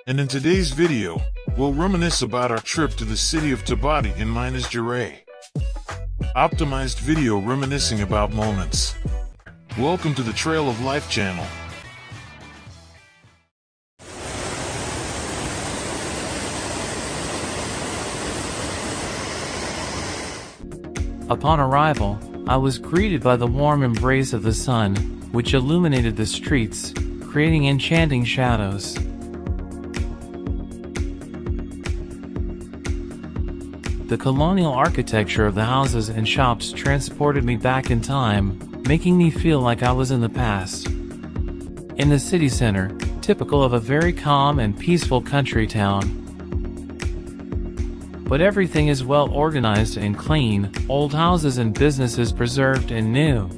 And in today's video, we'll reminisce about our trip to the city of Tobati in Minas Gerais. Optimized video reminiscing about moments. Welcome to the Trail of Life channel. Upon arrival, I was greeted by the warm embrace of the sun, which illuminated the streets, creating enchanting shadows. The colonial architecture of the houses and shops transported me back in time, making me feel like I was in the past. In the city center, typical of a very calm and peaceful country town. But everything is well organized and clean, old houses and businesses preserved and new.